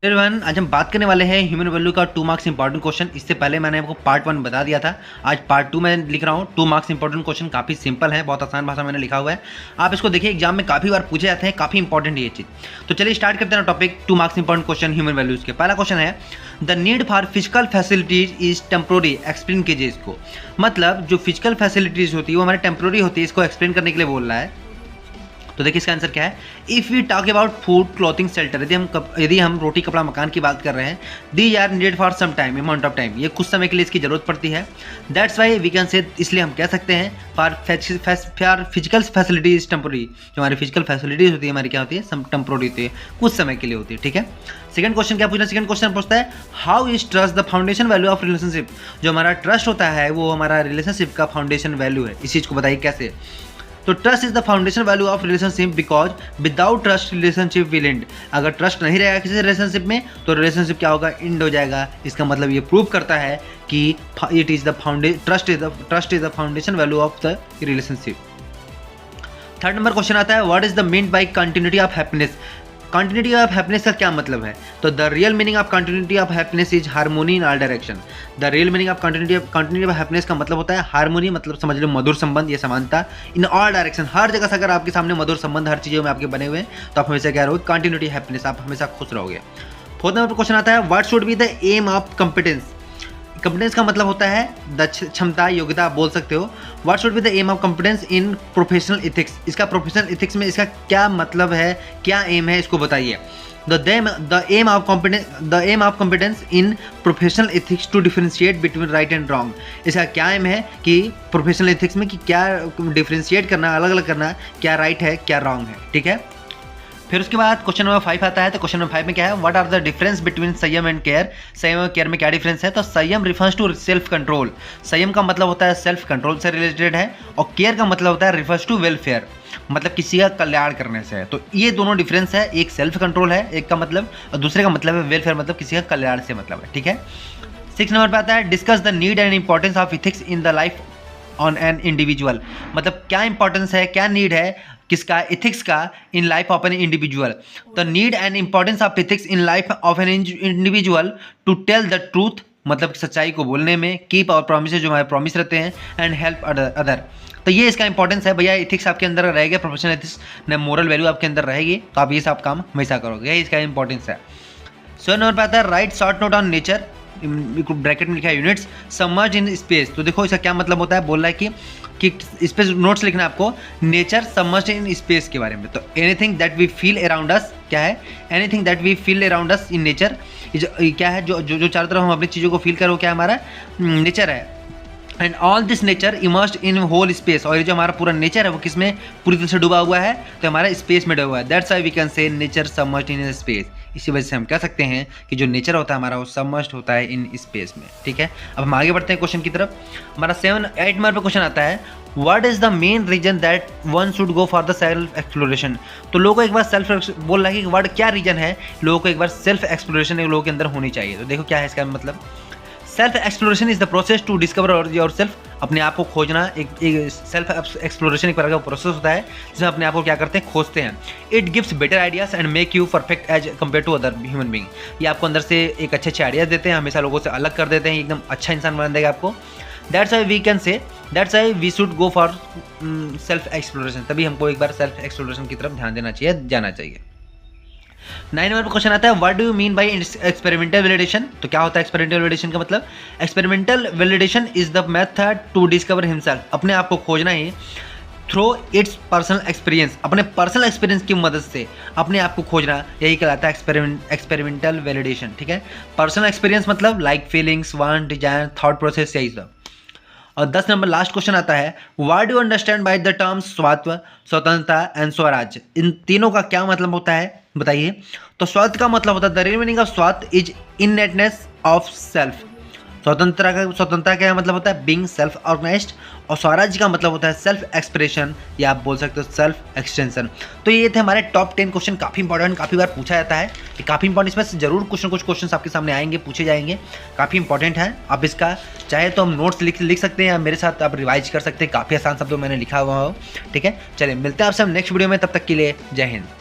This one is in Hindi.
एवरीवन, आज हम बात करने वाले हैं ह्यूमन वैल्यू का 2 मार्क्स इंपॉर्टेंट क्वेश्चन। इससे पहले मैंने आपको पार्ट 1 बता दिया था। आज पार्ट 2 में लिख रहा हूँ। 2 मार्क्स इंपॉर्टेंट क्वेश्चन काफ़ी सिंपल है, बहुत आसान भाषा में मैंने लिखा हुआ है। आप इसको देखिए, एग्जाम में काफ़ी बार पूछे जाते हैं, काफ़ी इंपॉर्टेंट ये चीज़। तो चलिए स्टार्ट करते हैं topic 2 marks important question human values के। पहला क्वेश्चन है, the need for physical facilities is temporary, explain कीजिए इसको। मतलब जो फिजिकल फैसिलिटीज होती है वो हमारे टेम्प्रोरी होती है, इसको एक्सप्लेन करने के लिए बोल रहा है। तो देखिए इसका आंसर क्या है। If we talk about food clothing shelter, यदि हम रोटी कपड़ा मकान की बात कर रहे हैं, these are needed for some time, amount of time, ये कुछ समय के लिए इसकी जरूरत पड़ती है। दैट्स वाई वी कैन से, इसलिए हम कह सकते हैं फॉर फिजिकल फैसिलिटीज टेम्पोरी, जो हमारी फिजिकल फैसिलिटीज होती है हमारी क्या होती है, सम टेम्पोरी होती है, कुछ समय के लिए होती है। ठीक है। सेकंड क्वेश्चन क्या पूछना, सेकंड क्वेश्चन पूछता है how is trust the foundation value of relationship. जो हमारा ट्रस्ट होता है वो हमारा रिलेशनशिप का फाउंडेशन वैल्यू है। इस चीज़ को बताइए कैसे। तो trust is the foundation value of relationship because without trust relationship will and. अगर ट्रस्ट नहीं रहेगा किसी रिलेशनशिप में तो रिलेशनशिप क्या होगा, एंड हो जाएगा। इसका मतलब ये प्रूव करता है कि it is the trust is the foundation value of the relationship. Third number question आता है, what is the mean by continuity of happiness. Continuity of happiness का क्या मतलब है। तो the real meaning of continuity of happiness is harmony in all direction. The real meaning of continuity of happiness का मतलब होता है हार्मोनी, मतलब समझ लो मधुर संबंध या समानता। इन ऑल डायरेक्शन, हर जगह से अगर आपके सामने मधुर संबंध हर चीज़ों में आपके बने हुए हैं तो आप हमेशा क्या रहोगे, कंटिन्यूटी हैप्पीनेस, आप हमेशा खुश रहोगे। फोर्थ नंबर पर क्वेश्चन आता है, what should be the aim of competence. Competence का मतलब होता है क्षमता, योग्यता, आप बोल सकते हो। What should be the aim of competence in professional ethics. इसका प्रोफेशनल एथिक्स में इसका क्या मतलब है, क्या एम है, इसको बताइए। The aim of competence in professional ethics to differentiate between right and wrong. इसका क्या एम है कि प्रोफेशनल एथिक्स में कि क्या डिफरेंशिएट करना, अलग अलग करना, क्या राइट है क्या रॉन्ग है। ठीक है। फिर उसके बाद क्वेश्चन नंबर 5 आता है। तो क्वेश्चन नंबर 5 में क्या है, what are the difference between संयम एंड केयर। संयम और केयर में क्या डिफरेंस है। तो संयम रिफर्स टू सेल्फ कंट्रोल। संयम का मतलब होता है सेल्फ कंट्रोल से रिलेटेड है, और केयर का मतलब होता है रिफर्स टू वेलफेयर, मतलब किसी का कल्याण करने से है। तो ये दोनों डिफरेंस है, एक सेल्फ कंट्रोल है एक का मतलब, और दूसरे का मतलब है वेलफेयर, मतलब किसी का कल्याण से मतलब है। ठीक है। 6 नंबर पे आता है, discuss the need and importance of ethics in the life on an individual. मतलब क्या इंपॉर्टेंस है, क्या नीड है किसका, एथिक्स का, in life of an individual. The need and importance of ethics in life of an individual to tell the truth, मतलब सच्चाई को बोलने में, कीप आवर प्रॉमिस, जो हमारे प्रॉमिस रहते हैं, एंड हेल्प अदर। तो ये इसका इंपॉर्टेंस है भैया। एथिक्स आपके अंदर रहेगा, प्रोफेशनल एथिक्स न मोरल वैल्यू आपके अंदर रहेगी, तो आप ये सब काम हमेशा करोगे, यही इसका इंपॉर्टेंस है। 7 नंबर पर आता है, right short note on nature, bracket में लिखा है यूनिट्स, सबमर्ज इन स्पेस। तो देखो इसका क्या मतलब होता है, बोल रहा है कि इस पे नोट्स लिखना है आपको, नेचर सबमर्ज इन स्पेस के बारे में। तो anything that we feel around us, क्या है, anything that we feel around us in nature, क्या है, जो चारों तरफ हम अपनी चीज़ों को फील करो, क्या हमारा नेचर है। And all this nature immersed in whole space, और ये जो हमारा पूरा नेचर है वो किसमें पूरी तरह से डूबा हुआ है, तो हमारा स्पेस में डूबा हुआ है। That's why we can say nature submerged in space. इसी वजह से हम कह सकते हैं कि जो नेचर होता है हमारा वो सबमर्ज्ड होता है इन स्पेस में। ठीक है। अब हम आगे बढ़ते हैं क्वेश्चन की तरफ। हमारा 8 नंबर पर क्वेश्चन आता है, what is the main reason that one should go for the self exploration. तो लोगों को एक बार सेल्फ बोल रहा है कि वर्ड क्या रीजन है, लोगों को एक बार सेल्फ एक्सप्लोरेशन लोगों के अंदर होनी चाहिए। तो देखो क्या है इसका मतलब, self exploration is the process to discover your self. अपने आप को खोजना, एक सेल्फ एक्सप्लोरेशन एक प्रकार का प्रोसेस होता है जिसमें अपने आप को क्या करते हैं, खोजते हैं। It gives better ideas and make you perfect as compare to other human being. ये आपको अंदर से एक अच्छे आइडियाज देते हैं, हमेशा लोगों से अलग कर देते हैं, एकदम अच्छा इंसान बना देगा आपको। That's why we can say, that's why we should go for self exploration. तभी हमको एक बार सेल्फ एक्सप्लोरेशन की तरफ ध्यान देना चाहिए, जाना चाहिए। 9 नंबर पर क्वेश्चन आता है, what do you mean by experimental validation. तो क्या होता है एक्सपेरिमेंटल वैलिडेशन का मतलब, experimental validation is the method to discover himself. अपने आप को खोजना ही थ्रू इट्स पर्सनल एक्सपीरियंस, अपने पर्सनल एक्सपीरियंस की मदद से अपने आप को खोजना, यही कहलाता है एक्सपेरिमेंटल वैलिडेशन। ठीक है। पर्सनल एक्सपीरियंस मतलब like feelings, want, desire, thought process, यही सब। और 10 नंबर लास्ट क्वेश्चन आता है, what do understand by the terms स्वात्व, स्वतंत्रता एंड स्वराज। इन तीनों का क्या मतलब होता है बताइए। तो स्वात्व का मतलब होता है, द रियल मीनिंग ऑफ स्वात्व इज इननेटनेस ऑफ सेल्फ। स्वतंत्रता का मतलब होता है बीइंग सेल्फ ऑर्गेनाइज्ड, और स्वराज्य का मतलब होता है सेल्फ एक्सप्रेशन, या आप बोल सकते हो सेल्फ एक्सटेंशन। तो ये थे हमारे टॉप 10 क्वेश्चन, काफ़ी इंपॉर्टेंट, काफ़ी बार पूछा जाता है, कि काफ़ी इंपॉर्टेंट, इसमें से जरूर कुछ ना कुछ क्वेश्चन आपके सामने आएंगे, पूछे जाएंगे, काफ़ी इंपॉर्टेंट है। आप इसका चाहे तो हम नोट्स लिख सकते हैं, या मेरे साथ आप रिवाइज कर सकते हैं, काफ़ी आसान शब्दों में मैंने लिखा हुआ हो। ठीक है। चलिए मिलते हैं आपसे हम नेक्स्ट वीडियो में, तब तक के लिए जय हिंद।